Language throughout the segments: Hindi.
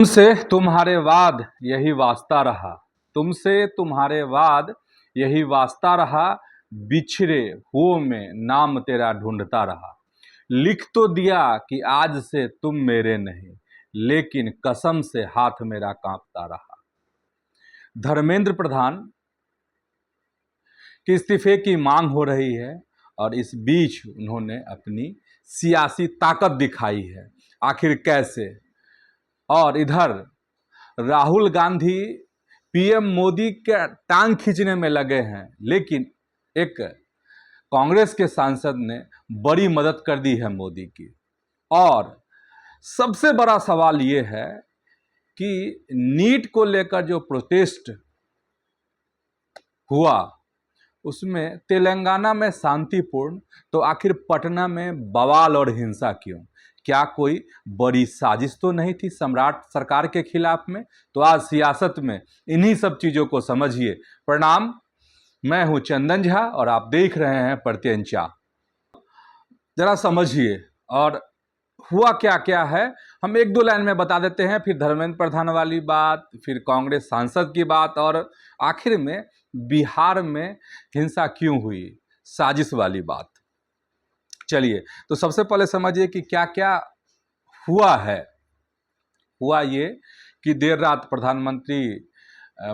तुमसे तुम्हारे वाद यही वास्ता रहा। तुमसे तुम्हारे वाद यही वास्ता रहा। बिछड़े हुओं में नाम तेरा ढूंढता रहा। लिख तो दिया कि आज से तुम मेरे नहीं, लेकिन कसम से हाथ मेरा कांपता रहा। धर्मेंद्र प्रधान के इस्तीफे की मांग हो रही है और इस बीच उन्होंने अपनी सियासी ताकत दिखाई है। आखिर कैसे? और इधर राहुल गांधी पीएम मोदी के टांग खींचने में लगे हैं, लेकिन एक कांग्रेस के सांसद ने बड़ी मदद कर दी है मोदी की। और सबसे बड़ा सवाल यह है कि नीट को लेकर जो प्रोटेस्ट हुआ उसमें तेलंगाना में शांतिपूर्ण, तो आखिर पटना में बवाल और हिंसा क्यों? क्या कोई बड़ी साजिश तो नहीं थी सम्राट सरकार के खिलाफ में? तो आज सियासत में इन्हीं सब चीजों को समझिए। प्रणाम, मैं हूं चंदन झा और आप देख रहे हैं प्रत्यंचा। जरा समझिए और हुआ क्या क्या है, हम एक दो लाइन में बता देते हैं, फिर धर्मेंद्र प्रधान वाली बात, फिर कांग्रेस सांसद की बात और आखिर में बिहार में हिंसा क्यों हुई, साजिश वाली बात। चलिए, तो सबसे पहले समझिए कि क्या क्या हुआ है। हुआ ये कि देर रात प्रधानमंत्री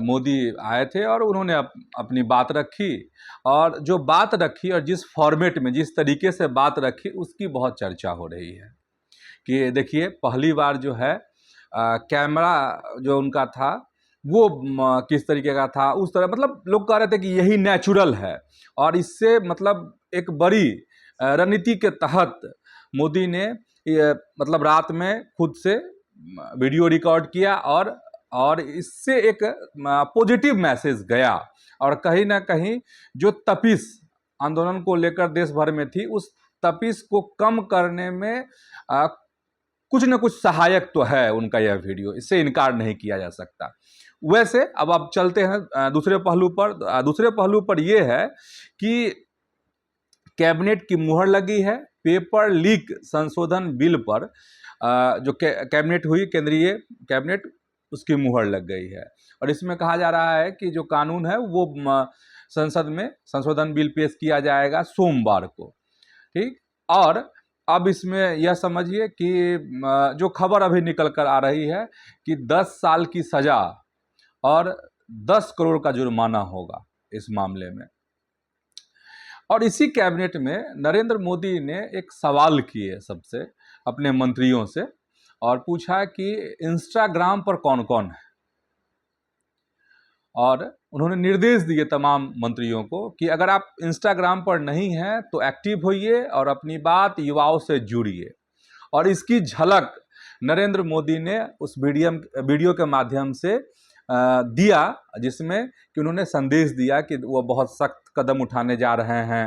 मोदी आए थे और उन्होंने अपनी बात रखी, और जो बात रखी और जिस फॉर्मेट में जिस तरीके से बात रखी उसकी बहुत चर्चा हो रही है। कि देखिए, पहली बार जो है कैमरा जो उनका था वो किस तरीके का था, उस तरह मतलब लोग कह रहे थे कि यही नेचुरल है। और इससे मतलब एक बड़ी रणनीति के तहत मोदी ने मतलब रात में खुद से वीडियो रिकॉर्ड किया और इससे एक पॉजिटिव मैसेज गया। और कहीं ना कहीं जो तपिश आंदोलन को लेकर देश भर में थी, उस तपिश को कम करने में कुछ न कुछ सहायक तो है उनका यह वीडियो, इससे इनकार नहीं किया जा सकता। वैसे अब चलते हैं दूसरे पहलू पर। दूसरे पहलू पर यह है कि कैबिनेट की मुहर लगी है पेपर लीक संशोधन बिल पर। जो कैबिनेट हुई, केंद्रीय कैबिनेट, उसकी मुहर लग गई है। और इसमें कहा जा रहा है कि जो कानून है वो संसद में संशोधन बिल पेश किया जाएगा सोमवार को। ठीक, और अब इसमें यह समझिए कि जो खबर अभी निकल कर आ रही है कि 10 साल की सजा और 10 करोड़ का जुर्माना होगा इस मामले में। और इसी कैबिनेट में नरेंद्र मोदी ने एक सवाल किए सबसे, अपने मंत्रियों से, और पूछा कि इंस्टाग्राम पर कौन कौन है। और उन्होंने निर्देश दिए तमाम मंत्रियों को कि अगर आप इंस्टाग्राम पर नहीं हैं तो एक्टिव होइए और अपनी बात युवाओं से जुड़िए। और इसकी झलक नरेंद्र मोदी ने उस वीडियो के माध्यम से दिया, जिसमें कि उन्होंने संदेश दिया कि वो बहुत सख्त कदम उठाने जा रहे हैं।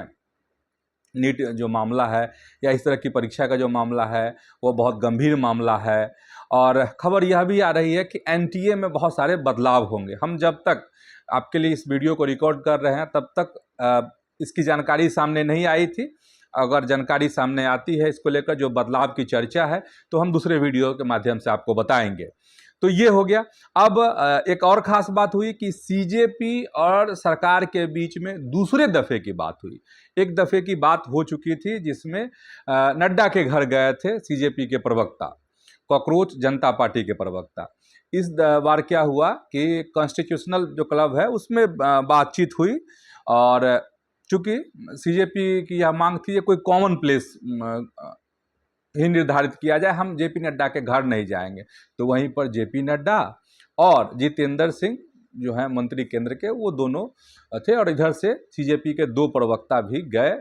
नीट जो मामला है या इस तरह की परीक्षा का जो मामला है वो बहुत गंभीर मामला है। और खबर यह भी आ रही है कि एनटीए में बहुत सारे बदलाव होंगे। हम जब तक आपके लिए इस वीडियो को रिकॉर्ड कर रहे हैं तब तक इसकी जानकारी सामने नहीं आई थी। अगर जानकारी सामने आती है इसको लेकर, जो बदलाव की चर्चा है, तो हम दूसरे वीडियो के माध्यम से आपको बताएंगे। तो ये हो गया। अब एक और खास बात हुई कि सीजेपी और सरकार के बीच में दूसरे दफे की बात हुई। एक दफे की बात हो चुकी थी जिसमें नड्डा के घर गए थे सीजेपी के प्रवक्ता, कॉकरोच जनता पार्टी के प्रवक्ता। इस बार क्या हुआ कि कॉन्स्टिट्यूशनल जो क्लब है उसमें बातचीत हुई, और चूंकि सीजेपी की यह मांग थी कि कोई कॉमन प्लेस ही निर्धारित किया जाए, हम जेपी नड्डा के घर नहीं जाएंगे। तो वहीं पर जेपी नड्डा और जितेंद्र सिंह जो हैं मंत्री केंद्र के, वो दोनों थे, और इधर से सीजेपी के 2 प्रवक्ता भी गए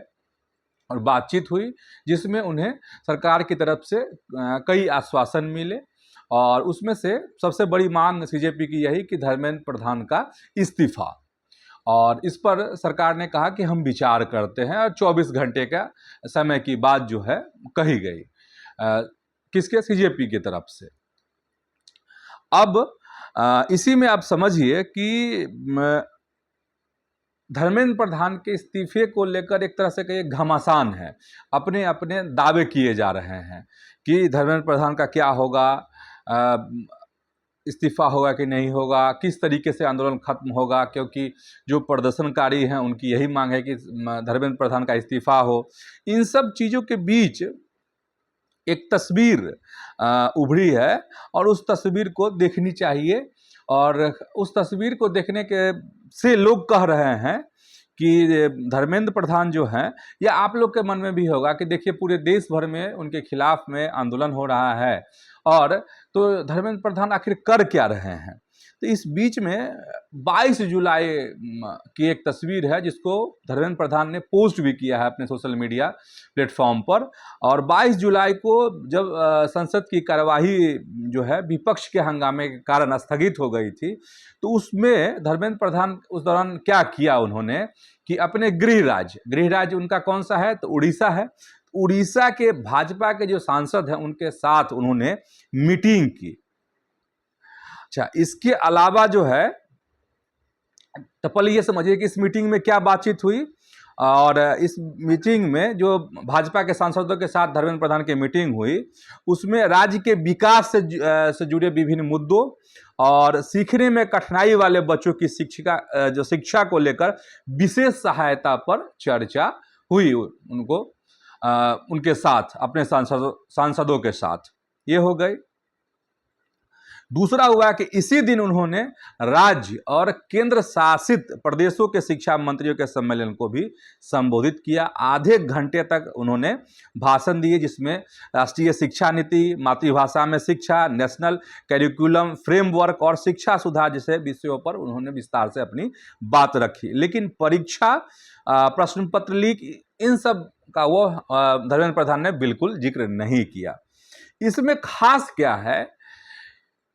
और बातचीत हुई, जिसमें उन्हें सरकार की तरफ से कई आश्वासन मिले। और उसमें से सबसे बड़ी मांग सीजेपी की यही कि धर्मेंद्र प्रधान का इस्तीफा। और इस पर सरकार ने कहा कि हम विचार करते हैं, और 24 घंटे का समय की बात जो है कही गई किसके, सीजेपी की तरफ से। अब इसी में आप समझिए कि धर्मेंद्र प्रधान के इस्तीफे को लेकर एक तरह से कहिए घमासान है। अपने अपने दावे किए जा रहे हैं कि धर्मेंद्र प्रधान का क्या होगा, इस्तीफा होगा कि नहीं होगा, किस तरीके से आंदोलन खत्म होगा, क्योंकि जो प्रदर्शनकारी हैं उनकी यही मांग है कि धर्मेंद्र प्रधान का इस्तीफा हो। इन सब चीज़ों के बीच एक तस्वीर उभरी है और उस तस्वीर को देखनी चाहिए। और उस तस्वीर को देखने के से लोग कह रहे हैं कि धर्मेंद्र प्रधान जो हैं, या आप लोग के मन में भी होगा कि देखिए पूरे देश भर में उनके खिलाफ में आंदोलन हो रहा है, और तो धर्मेंद्र प्रधान आखिर कर क्या रहे हैं। तो इस बीच में 22 जुलाई की एक तस्वीर है जिसको धर्मेंद्र प्रधान ने पोस्ट भी किया है अपने सोशल मीडिया प्लेटफॉर्म पर। और 22 जुलाई को जब संसद की कार्यवाही जो है विपक्ष के हंगामे के कारण स्थगित हो गई थी, तो उसमें धर्मेंद्र प्रधान उस दौरान क्या किया उन्होंने कि अपने गृह राज्य उनका कौन सा है, तो उड़ीसा है। उड़ीसा के भाजपा के जो सांसद हैं उनके साथ उन्होंने मीटिंग की। अच्छा, इसके अलावा जो है, तो पहले ये समझिए कि इस मीटिंग में क्या बातचीत हुई। और इस मीटिंग में जो भाजपा के सांसदों के साथ धर्मेंद्र प्रधान की मीटिंग हुई, उसमें राज्य के विकास से जुड़े विभिन्न मुद्दों और सीखने में कठिनाई वाले बच्चों की शिक्षा को लेकर विशेष सहायता पर चर्चा हुई उनके साथ, अपने सांसदों के साथ। ये हो गई। दूसरा हुआ कि इसी दिन उन्होंने राज्य और केंद्र शासित प्रदेशों के शिक्षा मंत्रियों के सम्मेलन को भी संबोधित किया। आधे घंटे तक उन्होंने भाषण दिए, जिसमें राष्ट्रीय शिक्षा नीति, मातृभाषा में शिक्षा, नेशनल करिकुलम फ्रेमवर्क और शिक्षा सुधार जैसे विषयों पर उन्होंने विस्तार से अपनी बात रखी। लेकिन परीक्षा, प्रश्न पत्र लीक, इन सब का वो धर्मेंद्र प्रधान ने बिल्कुल जिक्र नहीं किया। इसमें खास क्या है,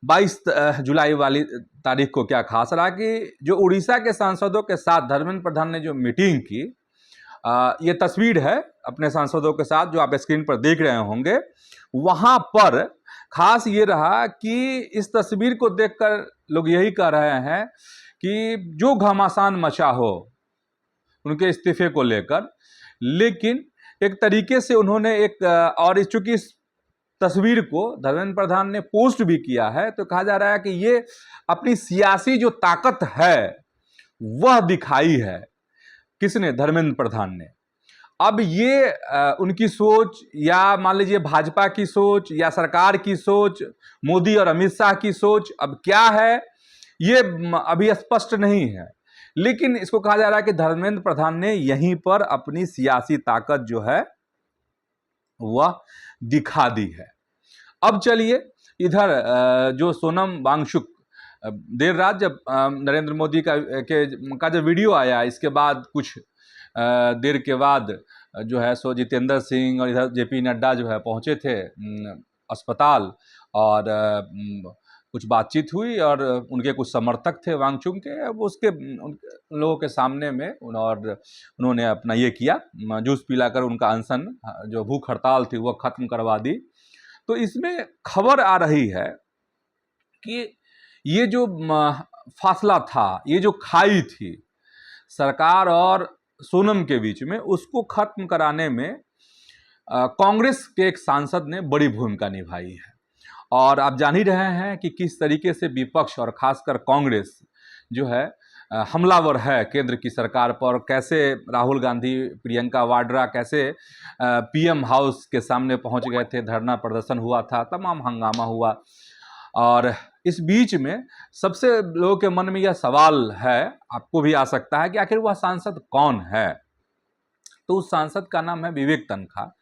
22 जुलाई वाली तारीख को क्या खास रहा कि जो उड़ीसा के सांसदों के साथ धर्मेंद्र प्रधान ने जो मीटिंग की, ये तस्वीर है अपने सांसदों के साथ जो आप स्क्रीन पर देख रहे होंगे। वहाँ पर खास ये रहा कि इस तस्वीर को देखकर लोग यही कह रहे हैं कि जो घमासान मचा हो उनके इस्तीफे को लेकर, लेकिन एक तरीके से उन्होंने और चूंकि इस तस्वीर को धर्मेंद्र प्रधान ने पोस्ट भी किया है, तो कहा जा रहा है कि ये अपनी सियासी जो ताकत है वह दिखाई है। किसने? धर्मेंद्र प्रधान ने। अब ये उनकी सोच, या मान लीजिए भाजपा की सोच, या सरकार की सोच, मोदी और अमित शाह की सोच अब क्या है, ये अभी स्पष्ट नहीं है। लेकिन इसको कहा जा रहा है कि धर्मेंद्र प्रधान ने यहीं पर अपनी सियासी ताकत जो है वह दिखा दी है। अब चलिए इधर जो सोनम वांगचुक, देर रात जब नरेंद्र मोदी का जब वीडियो आया, इसके बाद कुछ देर के बाद जो है सो जितेंद्र सिंह और इधर जेपी नड्डा जो है पहुंचे थे अस्पताल, और कुछ बातचीत हुई, और उनके कुछ समर्थक थे वांगचुक के, अब उन लोगों के सामने में और उन्होंने अपना ये किया, जूस पिलाकर उनका अनशन, जो भूख हड़ताल थी वह खत्म करवा दी। तो इसमें खबर आ रही है कि ये जो फासला था, ये जो खाई थी सरकार और सोनम के बीच में, उसको खत्म कराने में कांग्रेस के एक सांसद ने बड़ी भूमिका निभाई है। और आप जान ही रहे हैं कि किस तरीके से विपक्ष और खासकर कांग्रेस जो है हमलावर है केंद्र की सरकार पर। कैसे राहुल गांधी, प्रियंका वाड्रा कैसे पीएम हाउस के सामने पहुंच गए थे, धरना प्रदर्शन हुआ था, तमाम हंगामा हुआ। और इस बीच में सबसे लोगों के मन में यह सवाल है, आपको भी आ सकता है, कि आखिर वह सांसद कौन है। तो उस सांसद का नाम है विवेक तन्खा।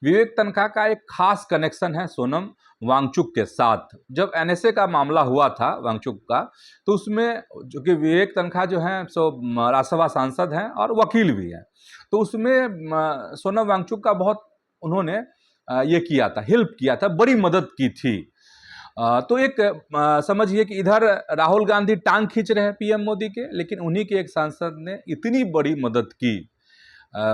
विवेक तन्खा का एक खास कनेक्शन है सोनम वांगचुक के साथ। जब एनएसए का मामला हुआ था वांगचुक का, तो उसमें जो कि विवेक तन्खा जो हैं सो राज्यसभा सांसद हैं और वकील भी हैं, तो उसमें सोनम वांगचुक का बहुत उन्होंने ये किया था, हेल्प किया था, बड़ी मदद की थी। तो एक समझिए कि इधर राहुल गांधी टांग खींच रहे हैं पीएम मोदी के, लेकिन उन्हीं के एक सांसद ने इतनी बड़ी मदद की।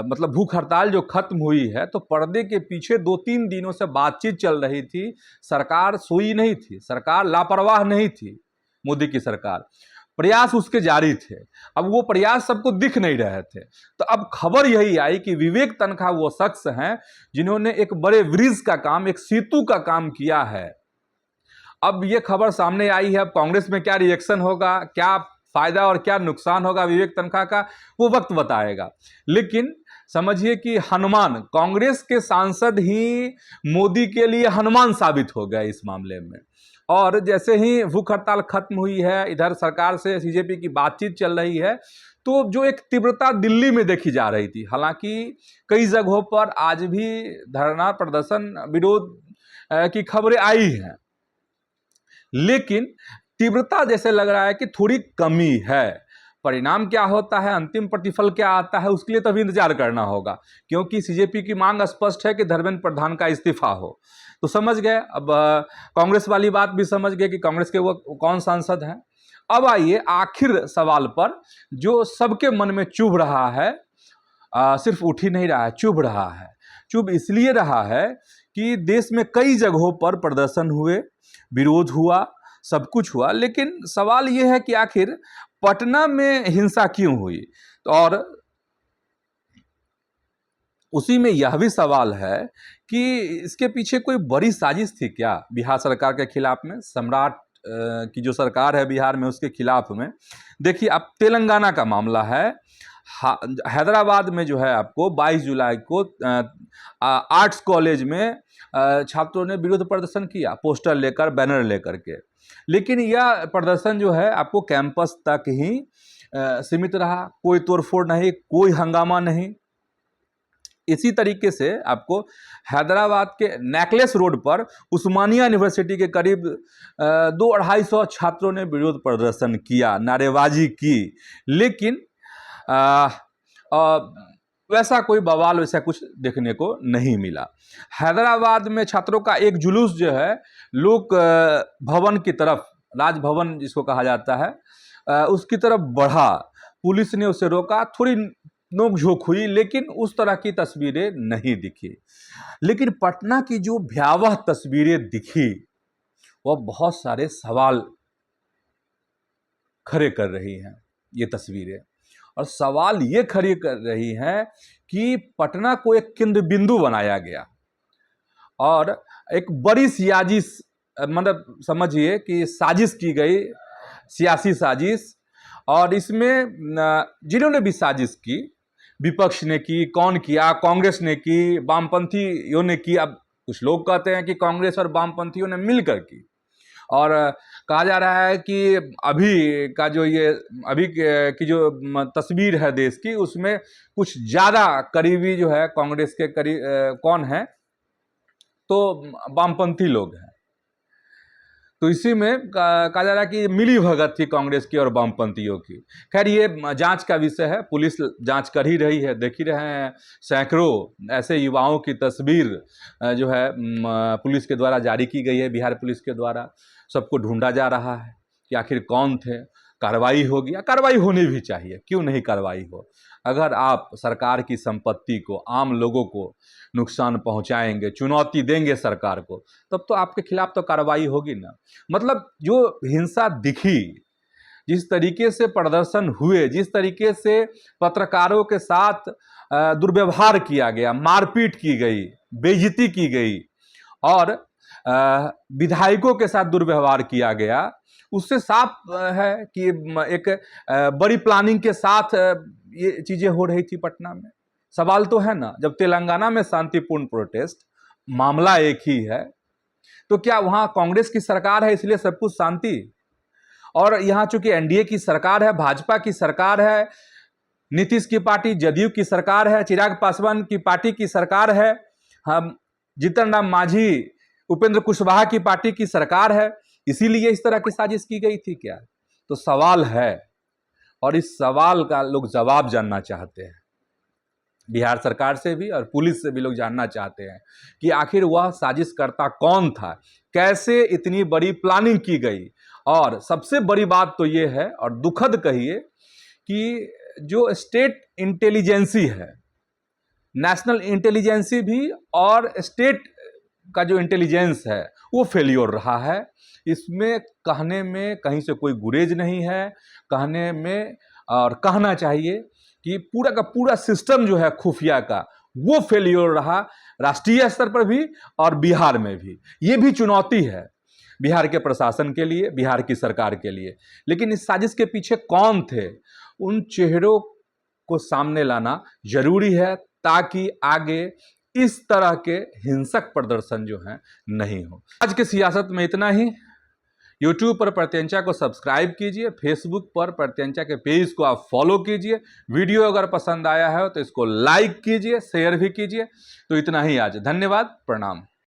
मतलब भूख हड़ताल जो खत्म हुई है, तो पर्दे के पीछे 2-3 दिनों से बातचीत चल रही थी, सरकार सोई नहीं थी, सरकार लापरवाह नहीं थी, मोदी की सरकार, प्रयास उसके जारी थे। अब वो प्रयास सबको दिख नहीं रहे थे, तो अब खबर यही आई कि विवेक तन्खा वो शख्स हैं जिन्होंने एक बड़े ब्रिज का काम, एक सेतु का काम किया है। अब ये खबर सामने आई है, अब कांग्रेस में क्या रिएक्शन होगा, क्या फायदा और क्या नुकसान होगा विवेक तनखा का, वो वक्त बताएगा। लेकिन समझिए कि हनुमान, कांग्रेस के सांसद ही मोदी के लिए हनुमान साबित हो गए इस मामले में। और जैसे ही भूख हड़ताल खत्म हुई है, इधर सरकार से सीजेपी की बातचीत चल रही है, तो जो एक तीव्रता दिल्ली में देखी जा रही थी, हालांकि कई जगहों पर आज भी धरना प्रदर्शन विरोध की खबरें आई हैं, लेकिन तीव्रता जैसे लग रहा है कि थोड़ी कमी है। परिणाम क्या होता है, अंतिम प्रतिफल क्या आता है, उसके लिए तभी इंतजार करना होगा, क्योंकि सीजेपी की मांग स्पष्ट है कि धर्मेंद्र प्रधान का इस्तीफा हो। तो समझ गए, अब कांग्रेस वाली बात भी समझ गए कि कांग्रेस के वो कौन सांसद हैं। अब आइए आखिर सवाल पर, जो सबके मन में चुभ रहा है, सिर्फ उठ ही नहीं रहा है, चुभ रहा है। चुभ इसलिए रहा है कि देश में कई जगहों पर प्रदर्शन हुए, विरोध हुआ, सब कुछ हुआ, लेकिन सवाल यह है कि आखिर पटना में हिंसा क्यों हुई। और उसी में यह भी सवाल है कि इसके पीछे कोई बड़ी साजिश थी क्या बिहार सरकार के खिलाफ में, सम्राट की जो सरकार है बिहार में उसके खिलाफ में। देखिए, अब तेलंगाना का मामला है, हैदराबाद में जो है आपको 22 जुलाई को आर्ट्स कॉलेज में छात्रों ने विरोध प्रदर्शन किया, पोस्टर लेकर, बैनर लेकर के। लेकिन यह प्रदर्शन जो है आपको कैंपस तक ही सीमित रहा, कोई तोड़फोड़ नहीं, कोई हंगामा नहीं। इसी तरीके से आपको हैदराबाद के नेकलेस रोड पर उस्मानिया यूनिवर्सिटी के करीब 200-250 छात्रों ने विरोध प्रदर्शन किया, नारेबाजी की, लेकिन वैसा कोई बवाल, वैसा कुछ देखने को नहीं मिला। हैदराबाद में छात्रों का एक जुलूस जो है लोक भवन की तरफ, राजभवन जिसको कहा जाता है, उसकी तरफ बढ़ा, पुलिस ने उसे रोका, थोड़ी नोकझोंक हुई, लेकिन उस तरह की तस्वीरें नहीं दिखी। लेकिन पटना की जो भयावह तस्वीरें दिखी, वह बहुत सारे सवाल खड़े कर रही हैं ये तस्वीरें। और सवाल ये खड़ी कर रही हैं कि पटना को एक केंद्र बिंदु बनाया गया और एक बड़ी साजिश, मतलब समझिए कि साजिश की गई, सियासी साजिश। और इसमें जिन्होंने भी साजिश की, विपक्ष ने की, कौन किया, कांग्रेस ने की, वामपंथियों ने की। अब कुछ लोग कहते हैं कि कांग्रेस और वामपंथियों ने मिलकर की, और कहा जा रहा है कि अभी का जो ये अभी की जो तस्वीर है देश की, उसमें कुछ ज़्यादा करीबी जो है कांग्रेस के करीब कौन है, तो वामपंथी लोग हैं। तो इसी में कहा जा रहा है कि मिली भगत थी कांग्रेस की और वामपंथियों की। खैर, ये जांच का विषय है, पुलिस जांच कर ही रही है। देख ही रहे हैं सैकड़ों ऐसे युवाओं की तस्वीर जो है पुलिस के द्वारा जारी की गई है, बिहार पुलिस के द्वारा। सबको ढूंढा जा रहा है कि आखिर कौन थे। कार्रवाई होगी, कार्रवाई होनी भी चाहिए, क्यों नहीं कार्रवाई हो। अगर आप सरकार की संपत्ति को, आम लोगों को नुकसान पहुंचाएंगे, चुनौती देंगे सरकार को, तब तो आपके खिलाफ तो कार्रवाई होगी ना। मतलब जो हिंसा दिखी, जिस तरीके से प्रदर्शन हुए, जिस तरीके से पत्रकारों के साथ दुर्व्यवहार किया गया, मारपीट की गई, बेइज्जती की गई और विधायकों के साथ दुर्व्यवहार किया गया, उससे साफ है कि एक बड़ी प्लानिंग के साथ ये चीजें हो रही थी पटना में। सवाल तो है ना, जब तेलंगाना में शांतिपूर्ण प्रोटेस्ट, मामला एक ही है, तो क्या वहां कांग्रेस की सरकार है इसलिए सब कुछ शांति? और यहां चूंकि एनडीए की सरकार है, भाजपा की सरकार है, नीतीश की पार्टी जदयू की सरकार है, चिराग पासवान की पार्टी की सरकार है, हम जीतन राम मांझी, उपेंद्र कुशवाहा की पार्टी की सरकार है, इसीलिए इस तरह की साजिश की गई थी क्या? तो सवाल है, और इस सवाल का लोग जवाब जानना चाहते हैं। बिहार सरकार से भी और पुलिस से भी लोग जानना चाहते हैं कि आखिर वह साजिशकर्ता कौन था, कैसे इतनी बड़ी प्लानिंग की गई। और सबसे बड़ी बात तो ये है, और दुखद कहिए, कि जो स्टेट इंटेलिजेंसी है, नेशनल इंटेलिजेंसी भी और स्टेट का जो इंटेलिजेंस है वो फेलियर रहा है। इसमें कहने में कहीं से कोई गुरेज नहीं है, कहने में, और कहना चाहिए कि पूरा का पूरा सिस्टम जो है खुफिया का, वो फेलियर रहा, राष्ट्रीय स्तर पर भी और बिहार में भी। ये भी चुनौती है। बिहार के प्रशासन के लिए, बिहार की सरकार के लिए। लेकिन इस साजिश के पीछे कौन थे, उन चेहरों को सामने लाना जरूरी है ताकि आगे इस तरह के हिंसक प्रदर्शन जो हैं नहीं हो। आज की सियासत में इतना ही। YouTube पर प्रत्यंचा को सब्सक्राइब कीजिए, फेसबुक पर प्रत्यंचा के पेज को आप फॉलो कीजिए। वीडियो अगर पसंद आया है तो इसको लाइक कीजिए, शेयर भी कीजिए। तो इतना ही आज, धन्यवाद, प्रणाम।